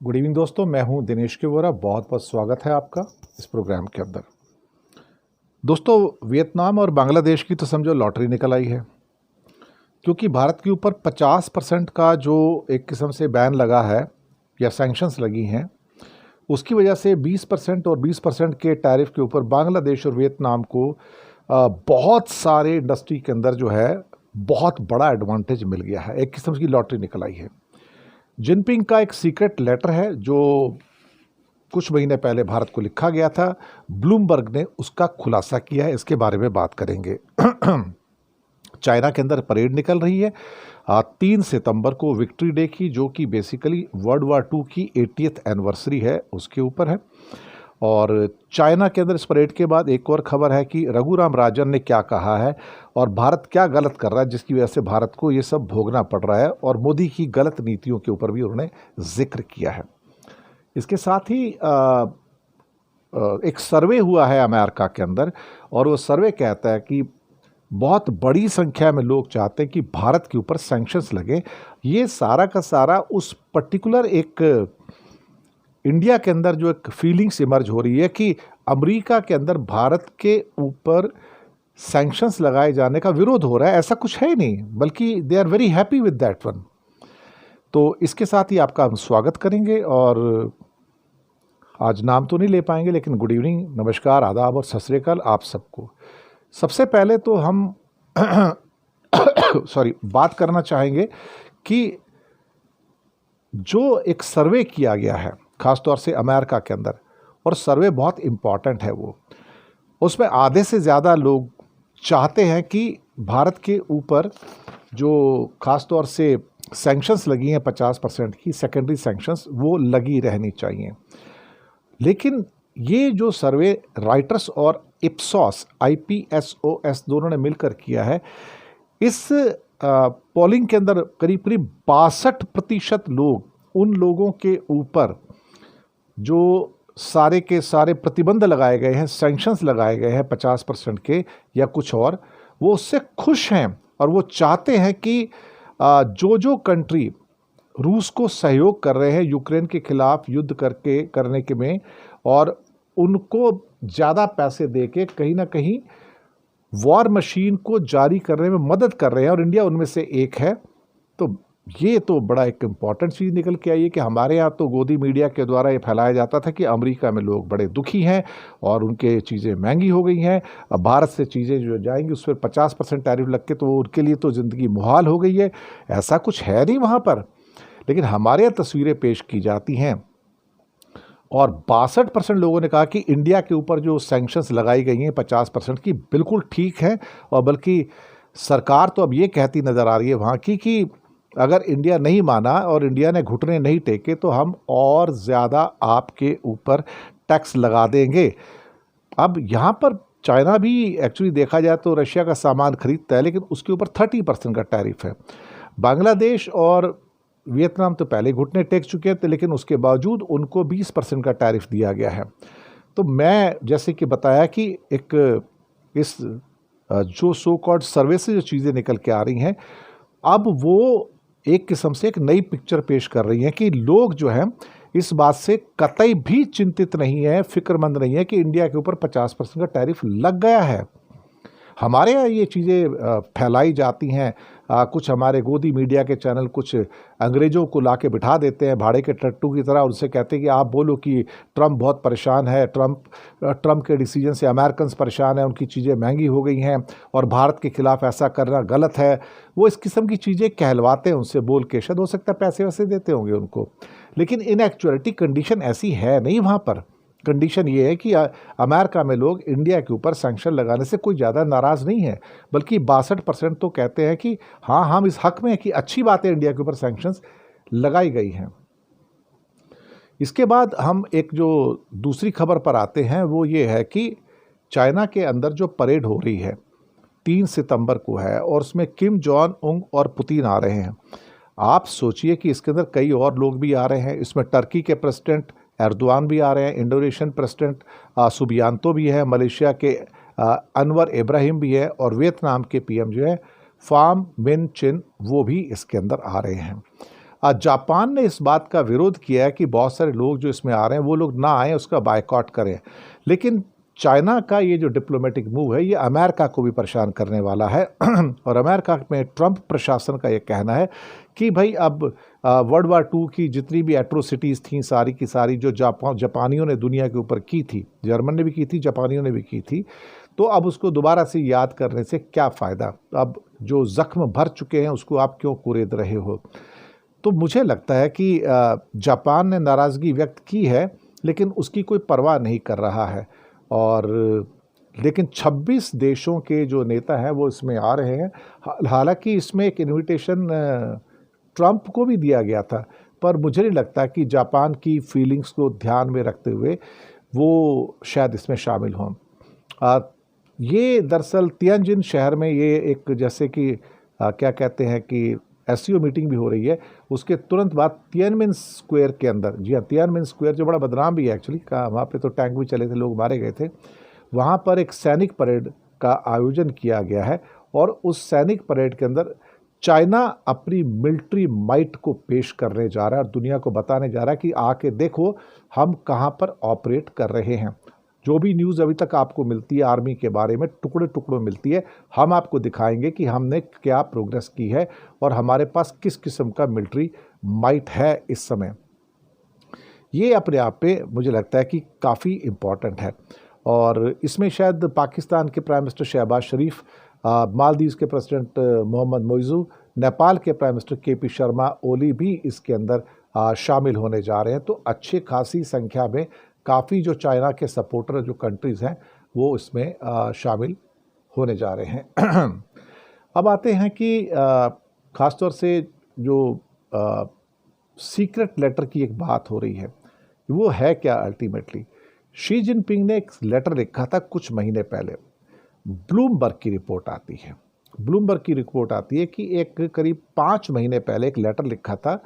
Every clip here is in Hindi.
गुड इवनिंग दोस्तों, मैं हूं दिनेश के वोरा। बहुत बहुत स्वागत है आपका इस प्रोग्राम के अंदर। दोस्तों, वियतनाम और बांग्लादेश की तो समझो लॉटरी निकल आई है, क्योंकि भारत के ऊपर 50% का जो एक किस्म से बैन लगा है या सैंक्शंस लगी हैं, उसकी वजह से 20% और 20% के टैरिफ के ऊपर बांग्लादेश और वियतनाम को बहुत सारे इंडस्ट्री के अंदर जो है बहुत बड़ा एडवांटेज मिल गया है। एक किस्म की लॉटरी निकल आई है। जिनपिंग का एक सीक्रेट लेटर है जो कुछ महीने पहले भारत को लिखा गया था। ब्लूमबर्ग ने उसका खुलासा किया है, इसके बारे में बात करेंगे। चाइना के अंदर परेड निकल रही है 3 सितंबर को विक्ट्री डे की, जो कि बेसिकली वर्ल्ड वार 2 की 80th एनिवर्सरी है, उसके ऊपर है। और चाइना के अंदर इस परेड के बाद एक और खबर है कि रघुराम राजन ने क्या कहा है और भारत क्या गलत कर रहा है जिसकी वजह से भारत को ये सब भोगना पड़ रहा है, और मोदी की गलत नीतियों के ऊपर भी उन्होंने जिक्र किया है। इसके साथ ही एक सर्वे हुआ है अमेरिका के अंदर, और वो सर्वे कहता है कि बहुत बड़ी संख्या में लोग चाहते हैं कि भारत के ऊपर सैंक्शंस लगे। ये सारा का सारा उस पर्टिकुलर एक इंडिया के अंदर जो एक फीलिंग्स इमर्ज हो रही है कि अमेरिका के अंदर भारत के ऊपर सैंक्शंस लगाए जाने का विरोध हो रहा है। ऐसा कुछ है ही नहीं, बल्कि they are very happy with that one. तो इसके साथ ही आपका हम स्वागत करेंगे, और आज नाम तो नहीं ले पाएंगे, लेकिन गुड इवनिंग, नमस्कार, आदाब और सत श्री अकाल आप सबको। सबसे पहले तो हम बात करना चाहेंगे कि जो एक सर्वे किया गया है ख़ासतौर से अमेरिका के अंदर, और सर्वे बहुत इम्पॉर्टेंट है, वो उसमें आधे से ज़्यादा लोग चाहते हैं कि भारत के ऊपर जो ख़ासतौर से सैंक्शंस लगी हैं 50% की सेकेंडरी सैंक्शंस, वो लगी रहनी चाहिए। लेकिन ये जो सर्वे राइटर्स और इप्सॉस IPSOS दोनों ने मिलकर किया है, इस पोलिंग के अंदर करीब करीब 62% लोग उन लोगों के ऊपर जो सारे के सारे प्रतिबंध लगाए गए हैं, सैंक्शंस लगाए गए हैं 50% के या कुछ और, वो उससे खुश हैं। और वो चाहते हैं कि जो कंट्री रूस को सहयोग कर रहे हैं यूक्रेन के खिलाफ युद्ध करने के में, और उनको ज़्यादा पैसे दे के कहीं ना कहीं वॉर मशीन को जारी करने में मदद कर रहे हैं, और इंडिया उनमें से एक है। तो ये तो बड़ा एक इम्पॉर्टेंट चीज़ निकल के आई है कि हमारे यहाँ तो गोदी मीडिया के द्वारा ये फैलाया जाता था कि अमेरिका में लोग बड़े दुखी हैं और उनके चीज़ें महंगी हो गई हैं। अब भारत से चीज़ें जो जाएंगी उस पर 50% टैरिफ लग के तो उनके लिए तो ज़िंदगी मुहाल हो गई है। ऐसा कुछ है नहीं वहाँ पर, लेकिन हमारे यहाँ तस्वीरें पेश की जाती हैं। और 62% लोगों ने कहा कि इंडिया के ऊपर जो सैंक्शंस लगाई गई हैं 50% की, बिल्कुल ठीक है। और बल्कि सरकार तो अब ये कहती नज़र आ रही है वहाँ की कि अगर इंडिया नहीं माना और इंडिया ने घुटने नहीं टेके तो हम और ज़्यादा आपके ऊपर टैक्स लगा देंगे। अब यहाँ पर चाइना भी एक्चुअली देखा जाए तो रशिया का सामान खरीदता है, लेकिन उसके ऊपर 30% का टैरिफ है। बांग्लादेश और वियतनाम तो पहले घुटने टेक चुके थे, लेकिन उसके बावजूद उनको 20% का टैरिफ दिया गया है। तो मैं जैसे कि बताया कि एक इस जो सो कॉल्ड सर्वे से जो चीज़ें निकल के आ रही हैं, अब वो एक किस्म से एक नई पिक्चर पेश कर रही हैं कि लोग जो हैं इस बात से कतई भी चिंतित नहीं है, फिक्रमंद नहीं है कि इंडिया के ऊपर 50% का टैरिफ लग गया है। हमारे यहाँ ये चीज़ें फैलाई जाती हैं, कुछ हमारे गोदी मीडिया के चैनल कुछ अंग्रेज़ों को ला के बिठा देते हैं भाड़े के टट्टू की तरह, उनसे कहते हैं कि आप बोलो कि ट्रंप बहुत परेशान है, ट्रंप के डिसीजन से अमेरिकन्स परेशान हैं, उनकी चीज़ें महंगी हो गई हैं और भारत के खिलाफ ऐसा करना गलत है। वो इस किस्म की चीज़ें कहलवाते हैं उनसे बोल के, शायद हो सकता है पैसे वैसे देते होंगे उनको, लेकिन इन एक्चुअलिटी कंडीशन ऐसी है नहीं। वहाँ पर कंडीशन ये है कि अमेरिका में लोग इंडिया के ऊपर सैंक्शन लगाने से कोई ज़्यादा नाराज़ नहीं है, बल्कि 62% तो कहते हैं कि हाँ, हम इस हक में हैं कि अच्छी बात है इंडिया के ऊपर सैंक्शंस लगाई गई हैं। इसके बाद हम एक जो दूसरी खबर पर आते हैं, वो ये है कि चाइना के अंदर जो परेड हो रही है 3 सितंबर को है, और उसमें किम जोंग उन और पुतिन आ रहे हैं। आप सोचिए कि इसके अंदर कई और लोग भी आ रहे हैं। इसमें टर्की के प्रेसिडेंट एर्दोआन भी आ रहे हैं, इंडोनेशियन प्रेसिडेंट सुबियांतो भी है, मलेशिया के अनवर इब्राहिम भी है, और वियतनाम के PM जो है फाम मिन चिन, वो भी इसके अंदर आ रहे हैं। जापान ने इस बात का विरोध किया है कि बहुत सारे लोग जो इसमें आ रहे हैं वो लोग ना आए, उसका बायकॉट करें। लेकिन चाइना का ये जो डिप्लोमेटिक मूव है ये अमेरिका को भी परेशान करने वाला है और अमेरिका में ट्रंप प्रशासन का ये कहना है कि भाई अब वर्ल्ड वार 2 की जितनी भी एट्रोसिटीज़ थी सारी की सारी जो जापानियों ने दुनिया के ऊपर की थी, जर्मन ने भी की थी, जापानियों ने भी की थी, तो अब उसको दोबारा से याद करने से क्या फ़ायदा। अब जो ज़ख्म भर चुके हैं उसको आप क्यों कुरेद रहे हो। तो मुझे लगता है कि जापान ने नाराज़गी व्यक्त की है लेकिन उसकी कोई परवाह नहीं कर रहा है। और लेकिन 26 देशों के जो नेता हैं वो इसमें आ रहे हैं। हालांकि इसमें एक इनविटेशन ट्रंप को भी दिया गया था, पर मुझे नहीं लगता कि जापान की फीलिंग्स को ध्यान में रखते हुए वो शायद इसमें शामिल हों। ये दरअसल तियानजिन शहर में ये एक जैसे कि क्या कहते हैं कि एससीओ मीटिंग भी हो रही है, उसके तुरंत बाद तियानमेन स्क्वायर के अंदर, जी हाँ तियानमेन स्क्वायर जो बड़ा बदनाम भी है एक्चुअली का, वहाँ पे तो टैंक भी चले थे, लोग मारे गए थे, वहाँ पर एक सैनिक परेड का आयोजन किया गया है और उस सैनिक परेड के अंदर चाइना अपनी मिलिट्री माइट को पेश करने जा रहा है और दुनिया को बताने जा रहा है कि आके देखो हम कहाँ पर ऑपरेट कर रहे हैं। जो भी न्यूज़ अभी तक आपको मिलती है आर्मी के बारे में टुकड़े टुकड़ों मिलती है, हम आपको दिखाएंगे कि हमने क्या प्रोग्रेस की है और हमारे पास किस किस्म का मिलिट्री माइट है इस समय। ये अपने आप पे मुझे लगता है कि काफ़ी इम्पॉर्टेंट है। और इसमें शायद पाकिस्तान के प्राइम मिनिस्टर शहबाज शरीफ, मालदीव के प्रेसिडेंट मोहम्मद मोइज़ू, नेपाल के prime minister KP Sharma Oli भी इसके अंदर शामिल होने जा रहे हैं। तो अच्छी खासी संख्या में काफ़ी जो चाइना के सपोर्टर जो कंट्रीज़ हैं वो इसमें शामिल होने जा रहे हैं। अब आते हैं कि ख़ासतौर से जो सीक्रेट लेटर की एक बात हो रही है, वो है क्या अल्टीमेटली। शी जिनपिंग ने एक लेटर लिखा था कुछ महीने पहले। ब्लूमबर्ग की रिपोर्ट आती है, ब्लूमबर्ग की रिपोर्ट आती है कि एक करीब 5 महीने पहले एक लेटर लिखा था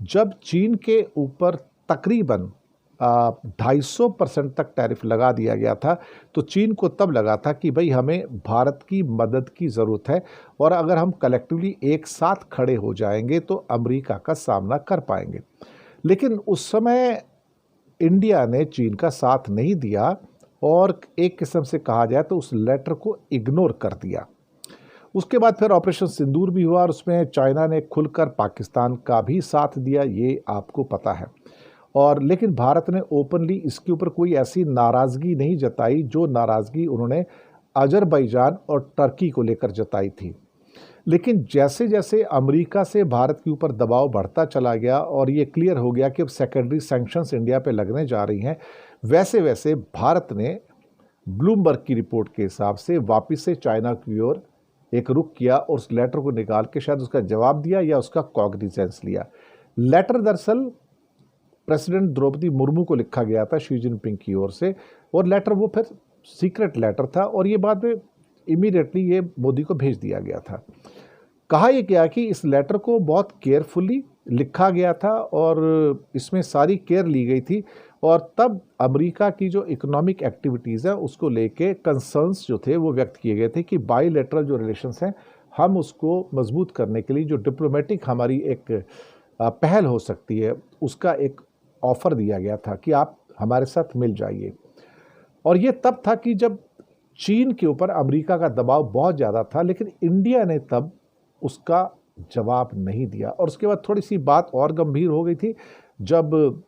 जब चीन के ऊपर तकरीबन 250% तक टैरिफ लगा दिया गया था। तो चीन को तब लगा था कि भाई हमें भारत की मदद की ज़रूरत है और अगर हम कलेक्टिवली एक साथ खड़े हो जाएंगे तो अमेरिका का सामना कर पाएंगे। लेकिन उस समय इंडिया ने चीन का साथ नहीं दिया और एक किस्म से कहा जाए तो उस लेटर को इग्नोर कर दिया। उसके बाद फिर ऑपरेशन सिंदूर भी हुआ और उसमें चाइना ने खुलकर पाकिस्तान का भी साथ दिया, ये आपको पता है। और लेकिन भारत ने ओपनली इसके ऊपर कोई ऐसी नाराज़गी नहीं जताई जो नाराज़गी उन्होंने अजरबैजान और टर्की को लेकर जताई थी। लेकिन जैसे जैसे अमेरिका से भारत के ऊपर दबाव बढ़ता चला गया और ये क्लियर हो गया कि अब सेकेंडरी सैंक्शंस इंडिया पे लगने जा रही हैं, वैसे वैसे भारत ने ब्लूमबर्ग की रिपोर्ट के हिसाब से वापस से चाइना की ओर एक रुख किया और उस लेटर को निकाल के शायद उसका जवाब दिया या उसका कॉग्निजेंस लिया। लेटर दरअसल प्रेसिडेंट द्रौपदी मुर्मू को लिखा गया था शी जिनपिंग की ओर से और लेटर वो फिर सीक्रेट लेटर था और ये बाद में इमीडिएटली ये मोदी को भेज दिया गया था। कहा यह गया कि इस लेटर को बहुत केयरफुली लिखा गया था और इसमें सारी केयर ली गई थी और तब अमेरिका की जो इकोनॉमिक एक्टिविटीज़ है उसको लेके कंसर्न्स जो थे वो व्यक्त किए गए थे कि बाईलेटरल जो रिलेशंस हैं हम उसको मजबूत करने के लिए जो डिप्लोमेटिक हमारी एक पहल हो सकती है उसका एक ऑफ़र दिया गया था कि आप हमारे साथ मिल जाइए। और ये तब था कि जब चीन के ऊपर अमेरिका का दबाव बहुत ज़्यादा था, लेकिन इंडिया ने तब उसका जवाब नहीं दिया। और उसके बाद थोड़ी सी बात और गंभीर हो गई थी जब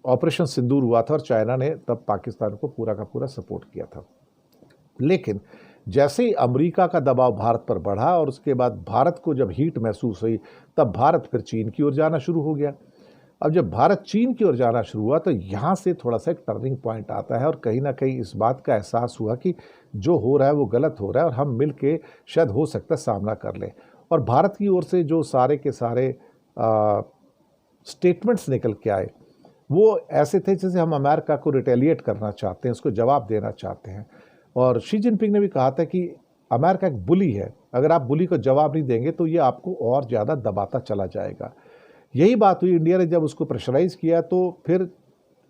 ऑपरेशन सिंदूर हुआ था और चाइना ने तब पाकिस्तान को पूरा का पूरा सपोर्ट किया था। लेकिन जैसे ही अमेरिका का दबाव भारत पर बढ़ा और उसके बाद भारत को जब हीट महसूस हुई तब भारत फिर चीन की ओर जाना शुरू हो गया। अब जब भारत चीन की ओर जाना शुरू हुआ तो यहाँ से थोड़ा सा एक टर्निंग पॉइंट आता है और कहीं ना कहीं इस बात का एहसास हुआ कि जो हो रहा है वो गलत हो रहा है और हम मिल के शायद हो सकता है सामना कर लें। और भारत की ओर से जो सारे के सारे स्टेटमेंट्स निकल के आए वो ऐसे थे जैसे हम अमेरिका को रिटेलिएट करना चाहते हैं, उसको जवाब देना चाहते हैं। और शी जिनपिंग ने भी कहा था कि अमेरिका एक बुली है, अगर आप बुली को जवाब नहीं देंगे तो ये आपको और ज़्यादा दबाता चला जाएगा। यही बात हुई, इंडिया ने जब उसको प्रेशराइज़ किया तो फिर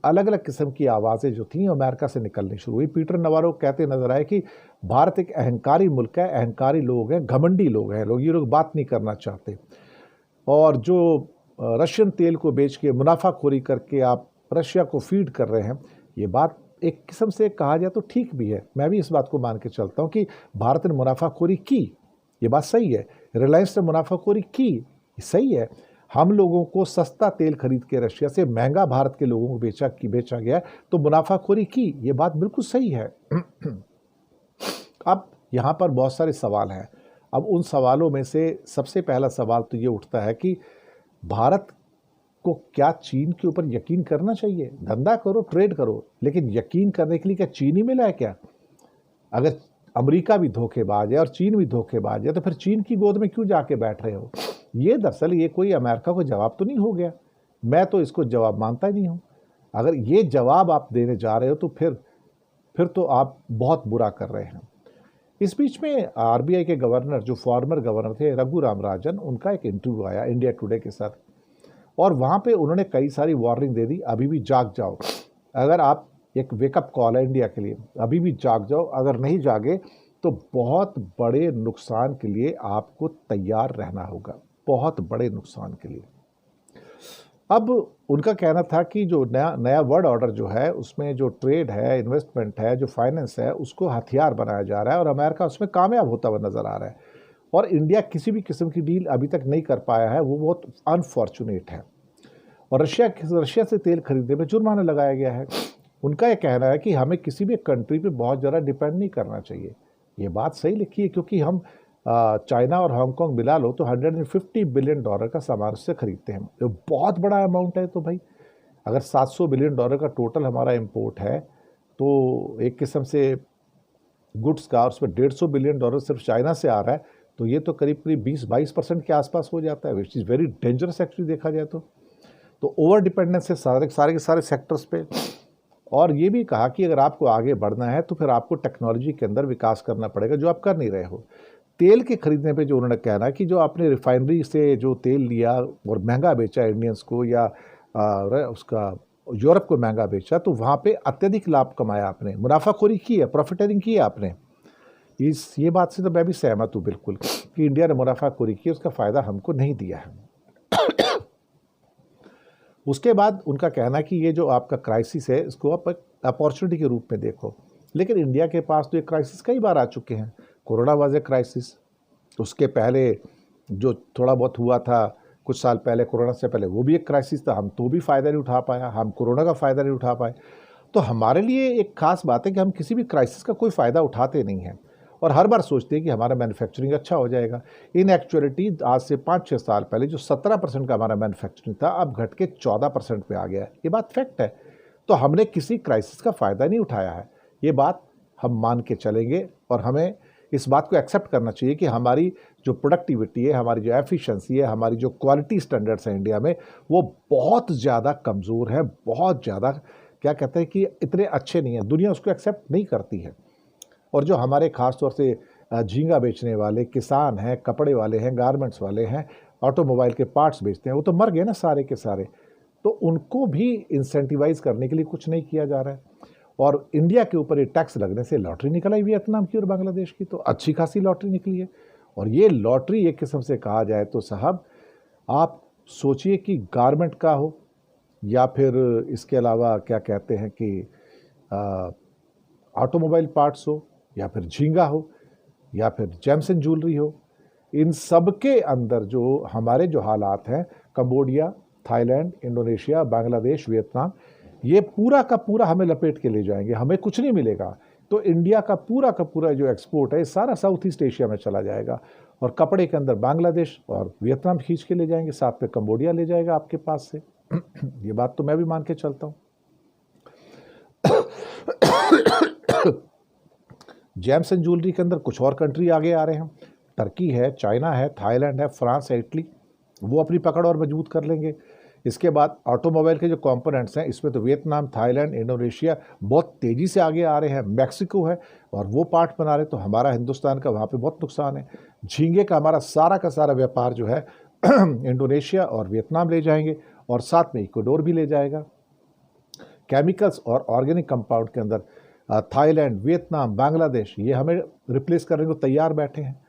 अलग अलग किस्म की आवाज़ें जो थीं अमेरिका से निकलनी शुरू हुई। पीटर नवारो कहते नजर आए कि भारत एक अहंकारी मुल्क है, अहंकारी लोग हैं, घमंडी लोग हैं, लोग ये लोग बात नहीं करना चाहते। और जो रशियन तेल को बेच के मुनाफाखोरी करके आप रशिया को फीड कर रहे हैं, ये बात एक किस्म से कहा जाए तो ठीक भी है। मैं भी इस बात को मान के चलता हूँ कि भारत ने मुनाफाखोरी की, ये बात सही है। रिलायंस ने मुनाफाखोरी की, सही है। हम लोगों को सस्ता तेल खरीद के रशिया से महंगा भारत के लोगों को बेचा गया, तो मुनाफाखोरी की, ये बात बिल्कुल सही है। अब यहाँ पर बहुत सारे सवाल हैं। अब उन सवालों में से सबसे पहला सवाल तो ये उठता है कि भारत को क्या चीन के ऊपर यकीन करना चाहिए? धंधा करो, ट्रेड करो, लेकिन यकीन करने के लिए क्या चीन ही मिला है क्या? अगर अमेरिका भी धोखेबाज है और चीन भी धोखेबाज है, तो फिर चीन की गोद में क्यों जाके बैठ रहे हो? ये दरअसल ये कोई अमेरिका को जवाब तो नहीं हो गया। मैं तो इसको जवाब मानता ही नहीं हूँ। अगर ये जवाब आप देने जा रहे हो तो फिर तो आप बहुत बुरा कर रहे हैं। इस बीच में आरबीआई के गवर्नर, जो फॉर्मर गवर्नर थे रघुराम राजन, उनका एक इंटरव्यू आया इंडिया टुडे के साथ, और वहाँ पे उन्होंने कई सारी वार्निंग दे दी। अभी भी जाग जाओ, अगर आप, एक वेकअप कॉल है इंडिया के लिए, अभी भी जाग जाओ, अगर नहीं जागे तो बहुत बड़े नुकसान के लिए आपको तैयार रहना होगा, बहुत बड़े नुकसान के लिए। अब उनका कहना था कि जो नया वर्ल्ड ऑर्डर जो है, उसमें जो ट्रेड है, इन्वेस्टमेंट है, जो फाइनेंस है, उसको हथियार बनाया जा रहा है और अमेरिका उसमें कामयाब होता हुआ नज़र आ रहा है, और इंडिया किसी भी किस्म की डील अभी तक नहीं कर पाया है। वो बहुत अनफॉर्चुनेट है। और रशिया से तेल खरीदने में जुर्माना लगाया गया है। उनका ये कहना है कि हमें किसी भी कंट्री पे बहुत ज़्यादा डिपेंड नहीं करना चाहिए। ये बात सही लिखी है, क्योंकि हम चाइना और हांगकांग मिला लो तो $150 बिलियन का सामान उससे खरीदते हैं। ये बहुत बड़ा अमाउंट है। तो भाई अगर $700 बिलियन का टोटल हमारा इम्पोर्ट है, तो एक किस्म से गुड्स का, और उसमें $150 बिलियन सिर्फ चाइना से आ रहा है, तो ये तो करीब 20-22% के आसपास हो जाता है, which is very dangerous actually देखा जाए तो ओवर डिपेंडेंस है सारे के सारे सेक्टर्स पे। और ये भी कहा कि अगर आपको आगे बढ़ना है तो फिर आपको टेक्नोलॉजी के अंदर विकास करना पड़ेगा, जो आप कर नहीं रहे हो। तेल के खरीदने पे जो उन्होंने कहना है कि जो आपने रिफाइनरी से जो तेल लिया और महंगा बेचा इंडियंस को, या उसका यूरोप को महंगा बेचा, तो वहाँ पे अत्यधिक लाभ कमाया आपने, मुनाफाखोरी की है, प्रॉफिटरिंग की है आपने। ये बात से तो मैं भी सहमत हूँ बिल्कुल कि इंडिया ने मुनाफाखोरी की, उसका फ़ायदा हमको नहीं दिया है। उसके बाद उनका कहना है कि ये जो आपका क्राइसिस है, इसको आप अपॉर्चुनिटी के रूप में देखो। लेकिन इंडिया के पास तो ये क्राइसिस कई बार आ चुके हैं। कोरोना वाज ए क्राइसिस, उसके पहले जो थोड़ा बहुत हुआ था कुछ साल पहले, कोरोना से पहले, वो भी एक क्राइसिस था। हम तो भी फ़ायदा नहीं उठा पाया, हम कोरोना का फ़ायदा नहीं उठा पाए। तो हमारे लिए एक खास बात है कि हम किसी भी क्राइसिस का कोई फ़ायदा उठाते नहीं हैं, और हर बार सोचते हैं कि हमारा मैन्युफैक्चरिंग अच्छा हो जाएगा। इन एक्चुअलिटी आज से 5-6 साल पहले जो 17% का हमारा मैन्युफैक्चरिंग था, अब घट के 14% पे आ गया है। ये बात फैक्ट है। तो हमने किसी क्राइसिस का फ़ायदा नहीं उठाया है, ये बात हम मान के चलेंगे। और हमें इस बात को एक्सेप्ट करना चाहिए कि हमारी जो प्रोडक्टिविटी है, हमारी जो एफिशिएंसी है, हमारी जो क्वालिटी स्टैंडर्ड्स हैं इंडिया में, वो बहुत ज़्यादा कमज़ोर है, बहुत ज़्यादा, क्या कहते हैं कि इतने अच्छे नहीं हैं। दुनिया उसको एक्सेप्ट नहीं करती है। और जो हमारे ख़ास तौर से झींगा बेचने वाले किसान हैं, कपड़े वाले हैं, गारमेंट्स वाले हैं, ऑटोमोबाइल के पार्ट्स बेचते हैं, वो तो मर गए ना सारे के सारे। तो उनको भी इंसेंटिवाइज़ करने के लिए कुछ नहीं किया जा रहा है। और इंडिया के ऊपर ये टैक्स लगने से लॉटरी निकल आई वियतनाम की और बांग्लादेश की, तो अच्छी खासी लॉटरी निकली है। और ये लॉटरी एक किस्म से कहा जाए तो साहब, आप सोचिए कि गारमेंट का हो, या फिर इसके अलावा क्या कहते हैं कि ऑटोमोबाइल पार्ट्स हो, या फिर झींगा हो, या फिर जेम्स एंड ज्वेलरी हो, इन सब के अंदर जो हमारे जो हालात हैं, Cambodia, Thailand, Indonesia, Bangladesh, Vietnam, ये पूरा का पूरा हमें लपेट के ले जाएंगे, हमें कुछ नहीं मिलेगा। तो इंडिया का पूरा जो एक्सपोर्ट है, सारा साउथ ईस्ट एशिया में चला जाएगा। और कपड़े के अंदर बांग्लादेश और वियतनाम खींच के ले जाएंगे, साथ में कंबोडिया ले जाएगा आपके पास से। ये बात तो मैं भी मान के चलता हूँ। जेम्स एंड ज्वेलरी के अंदर कुछ और कंट्री आगे आ रहे हैं, टर्की है, चाइना है, थाईलैंड है, फ्रांस है, इटली, वो अपनी पकड़ और मजबूत कर लेंगे। इसके बाद ऑटोमोबाइल के जो कंपोनेंट्स हैं, इसमें तो वियतनाम, थाईलैंड, इंडोनेशिया बहुत तेज़ी से आगे आ रहे हैं, मैक्सिको है और वो पार्ट बना रहे, तो हमारा हिंदुस्तान का वहाँ पे बहुत नुकसान है। झींगे का हमारा सारा का सारा व्यापार जो है इंडोनेशिया और वियतनाम ले जाएंगे, और साथ में इक्वाडोर भी ले जाएगा। केमिकल्स और ऑर्गेनिक कंपाउंड के अंदर थाईलैंड, वियतनाम, बांग्लादेश, ये हमें रिप्लेस करने को तैयार बैठे हैं।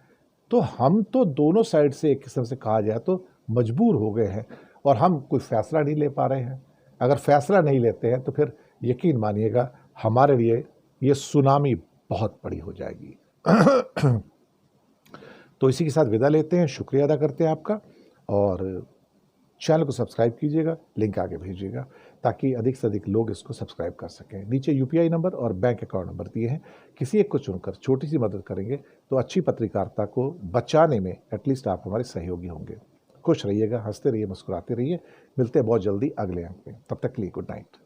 तो हम तो दोनों साइड से एक किस्म से कहा जाए तो मजबूर हो गए हैं। और हम कोई फैसला नहीं ले पा रहे हैं। अगर फैसला नहीं लेते हैं तो फिर यकीन मानिएगा हमारे लिए ये सुनामी बहुत बड़ी हो जाएगी। तो इसी के साथ विदा लेते हैं, शुक्रिया अदा करते हैं आपका, और चैनल को सब्सक्राइब कीजिएगा, लिंक आगे भेजिएगा ताकि अधिक से अधिक लोग इसको सब्सक्राइब कर सकें। नीचे यूपीआई नंबर और बैंक अकाउंट नंबर दिए हैं, किसी एक को चुनकर छोटी सी मदद करेंगे तो अच्छी पत्रकारिता को बचाने में एटलीस्ट आप हमारे सहयोगी होंगे। खुश रहिएगा, हंसते रहिए, मुस्कुराते रहिए। मिलते हैं बहुत जल्दी अगले अंक में, तब तक के लिए गुड नाइट।